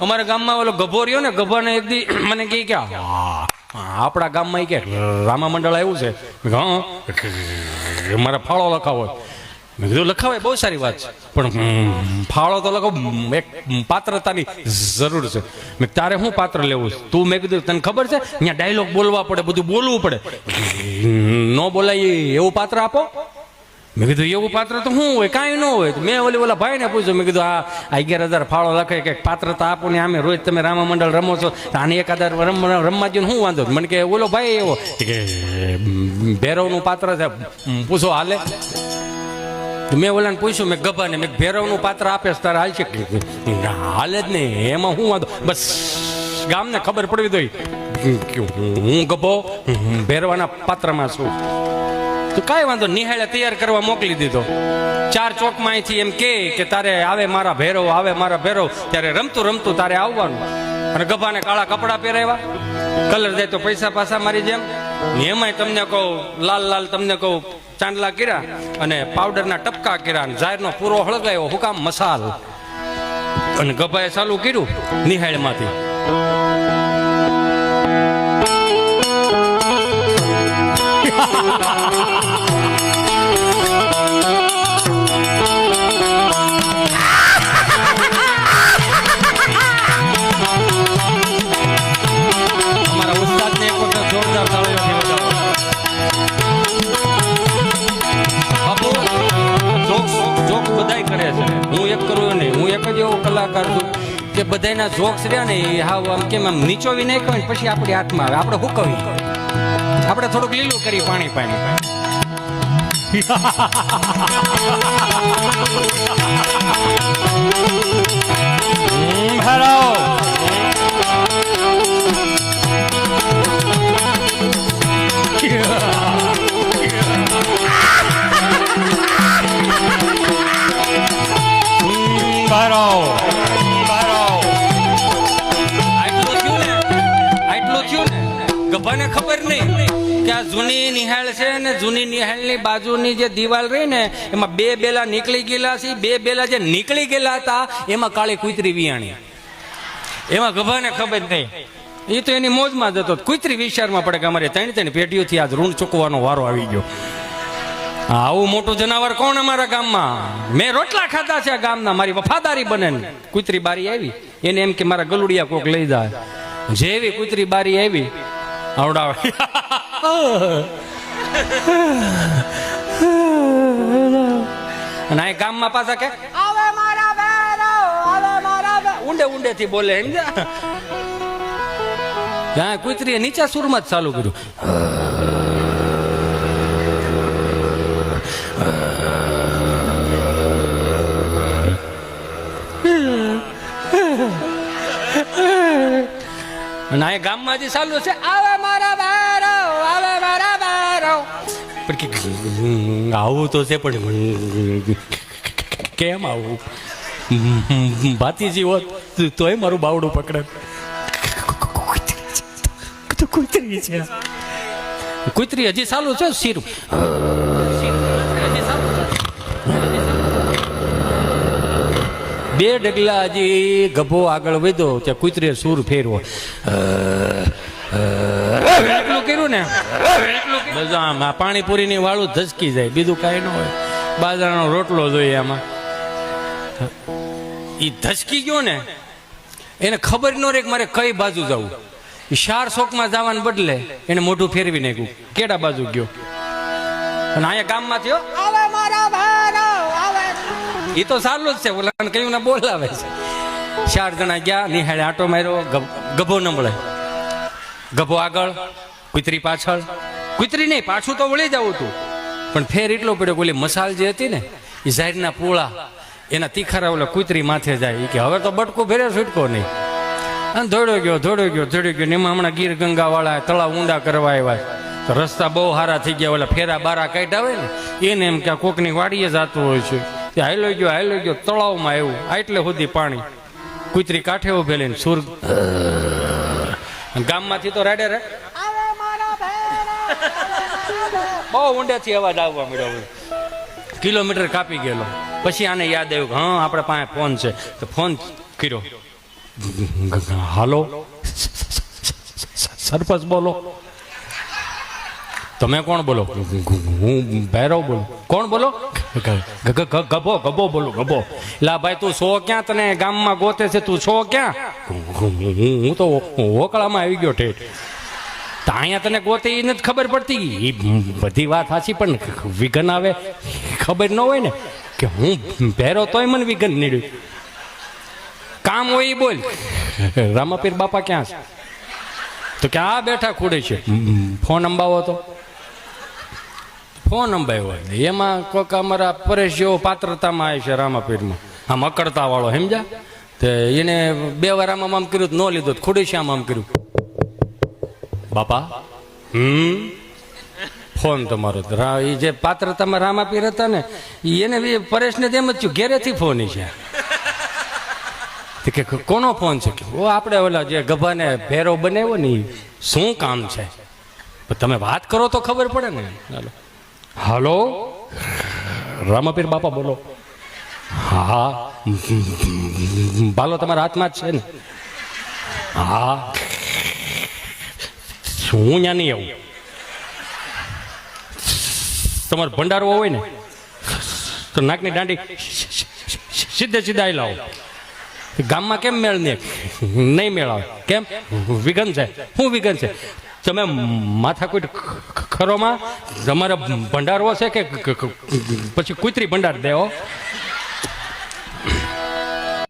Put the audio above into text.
અમારા ગામમાં ઓલો ગભો રહ્યો ને, ગભાને એક દી મને કહે કે આપણા ગામમાં કે રામા મંડળ આવ્યું છે. હા મારા ફાળો લખાવો. મેં કીધું લખાવે, બહુ સારી વાત છે, પણ ફાળો તો લખો, એક પાત્રતાની જરૂર છે. મેં તારે શું પાત્ર લેવું છે તું? મેં કીધું તને ખબર છે અહીંયા ડાયલોગ બોલવા પડે, બધું બોલવું પડે, ન બોલાય એવું પાત્ર આપો. મેં કીધું એવું પાત્ર તો શું હોય? કાંઈ ન હોય. મેં ઓલા ભાઈને પૂછ્યું, મેં કીધું આ 11,000 ફાળો લખે કે પાત્રતા આપો ને, આમે રોજ તમે રામા મંડળ રમો છો, આને 1,000 રમવા દો શું વાંધો? મને કે ઓલો ભાઈ એવો કે ભૈરવનું પાત્ર છે, પૂછો હાલે? મેં ઓલાને પૂછ્યું, મેં ગભાને, મેં ભૈરવનું પાત્ર આપે તારે હાલ છે? હાલે જ નહીં, એમાં શું વાંધો? બસ ગામને ખબર પડવી દઈ હું ગભો ભૈરવાના પાત્રમાં છું. તો કાંઈ વાંધો, નિહાળે તૈયાર કરવા મોકલી દીધો. 4 ચોકમાં અહીંથી એમ કે તારે આવે મારા ભૈરવ, આવે મારા ભૈરવ, ત્યારે રમતું રમતું તારે આવવાનું. અને ગભાને કાળા કપડાં પહેરાવ્યા, કલર જાય તો પૈસા પાછા મારી જેમ. એમાંય તમને કહું લાલ લાલ તમને કહું ચાંદલા કર્યા અને પાવડરના ટપકા કર્યા, જાહેરનો પૂરો હળગાયો, હુકામ મસાલ. અને ગભાએ ચાલુ કર્યું નિહાળમાંથી. અમારા ઉસ્તાદને એક વખત જોરદાર તાળીઓથી વધાવો. બાપુ જોક બધાય કરે છે, હું એક કરું નહીં. હું એક જ એવો કલાકાર છું કે બધાના જોક્સ રહ્યા ને એ હાવ આમ કેમ આમ નીચોવી નાખ્યો ને પછી આપણી હાથમાં આવે, આપણે હુકવી, આપણે થોડુંક લીલું કરી પાણી પાણી. હેલો ગભાને ખબર નહીં કે આ જૂની નિહાળ છે ને, જૂની નિહાળની બાજુની જે દિવાલ રહી ને એમાં 2 બેલા નીકળી ગયેલા છે. 2 બેલા જે નીકળી ગયેલા હતા એમાં કાળી કૂતરી વિયાણી. એમાં ગભાને ખબર નહીં, એ તો એની મોજમાં જતો. કૂતરી વિચારમાં પડે કે અમારે 3 પેઢીઓથી આજ ઋણ ચૂકવાનો વારો આવી ગયો. આવું મોટું જનાવર કોણ અમારા ગામમાં? મેં રોટલા ખાધા છે આ ગામના, મારી વફાદારી બને ને. કૂતરી બારી આવી, એને એમ કે મારા ગલુડિયા કોક લઈ જાય. જેવી કૂતરી બારી આવી આવડાવે અને આ ગામમાં પાછા કે આવે મારા ભૈરવ, આવે મારા ભૈરવ, ઊંડે ઊંડે થી બોલે. સમજ્યા? કૂતરીએ નીચા સુરમાં જ ચાલુ કર્યું. અને આ ગામમાં જે ચાલુ છે આવે મારા ભૈરવ, આવે મારા ભૈરવ. પણ આવું તો છે, પણ કેમ આવું? ભાતીજી હોત તોય મારું બાવડું પકડે. કૂતરી છે, કૂતરી હજી ચાલુ છે. શીરું બે ડગલા હજી ગભો આગળ વધ્યો ત્યાં કૂતરીએ સૂર ફેરવો. એટલું કર્યું ને પાણીપુરી ની વાળું ધસકી જાય, બીજું કાંઈ ન હોય. બાજરાનો રોટલો જોઈએ આમાં. એ ધસકી ગયો ને એને ખબર ન રહે કે મારે કઈ બાજુ જવું. 4 ચોકમાં જવાને બદલે એને મોઢું ફેરવી નાખ્યું, કેડા બાજુ ગયો. અને અહીંયા ગામમાં થયો આવે મારા ભૈરવ, આવે. એ તો સારું જ છે, ઓલા કયું ના બોલાવે છે. 4 જણા ગયા, નિહાળે આટો માર્યો, ગભો ન મળે. ગભો આગળ, કૂતરી પાછળ. કૂતરી નહીં, પાછું તો વળી જવું હતું, પણ ફેર એટલો પડ્યો ઓલી મસાલ જે હતી ને એ ઝાડના પોળા એના તીખારા ઓલા કૂતરી માથે જાય. કે હવે તો બટકું ફેરે છૂટકો નહીં. અને દોડ્યો ગયો. એમાં હમણાં ગીર ગંગા વાળા તળાવ ઊંડા કરવા આવ્યા, તો રસ્તા બહુ સારા થઈ ગયા. ઓલા ફેરા બારા કાઢ્યા હોય ને એને એમ કે કોકની વાડીએ જતું હોય છે. તે હાલો ગયો તળાવમાં આવ્યું, આટલે સુધી પાણી. કૂતરી કાંઠે ઉભેલી ને સુર ગામમાંથી તો રાડે બહુ ઊંડેથી અવાજ આવવા મળ્યો. કિલોમીટર કાપી ગયેલો. પછી આને યાદ આવ્યું કે હા આપણે પાસે ફોન છે, તો ફોન કર્યો. હાલો સરપંચ બોલો. તમે કોણ બોલો? હું ભૈરવ બોલું. કોણ બોલો? ગભો ગભો બોલો ગભો. લા ભાઈ તું છો ક્યાં? તને ગામમાં ગોતે છે, તું છો ક્યાં? હું તો ઓકળામાં આવી ગયો ઠેઠ. તો અહીંયા તને ગોતે એ નથી ખબર પડતી. એ બધી વાત સાચી, પણ વિઘન આવે ખબર ન હોય ને કે હું ભેરો તોય મને વિઘન નીડ્યું. કામ હોય એ બોલ. રામાપીર બાપા ક્યાં છે? તો કે આ બેઠા ખૂડે છે. ફોન અંબાવો તો ફોન અંબાવ્યો. એમાં કોઈક અમારા પરેશ જેવો પાત્રતામાં આવે છે રામાપીરમાં, આમ અકડતા વાળો સમજ્યા. તો એને 2 વાર આમ કર્યું, ન લીધો. ખૂડે છે આમ કર્યું. બાપા ફોન તમારો. એ જે પાત્રતામાં રામાપીર હતા ને, એને પરેશને તેમ જ થયું, ઘેરેથી ફોન છે. કે કોનો ફોન છે? કે ઓ આપણે ઓલા જે ગભાને ભેરો બનાવ્યો ને, શું કામ છે? તમે વાત કરો તો ખબર પડે ને. હાલો રામાપીર બાપા બોલો. હા બાલો તમારા હાથમાં જ છે ને? હા હું ત્યાં નહીં આવું. તમારો ભંડારો હોય ને તો નાકની દાંડી સીધે સીધા આવી લાવો. ગામમાં કેમ મેળ નહીં મેળાવે? કેમ? વિઘન છે. શું વિઘન છે? તમે માથાકૂટ ખરોમાં તમારે ભંડારવો છે કે પછી કુતરી ભંડાર દેવો?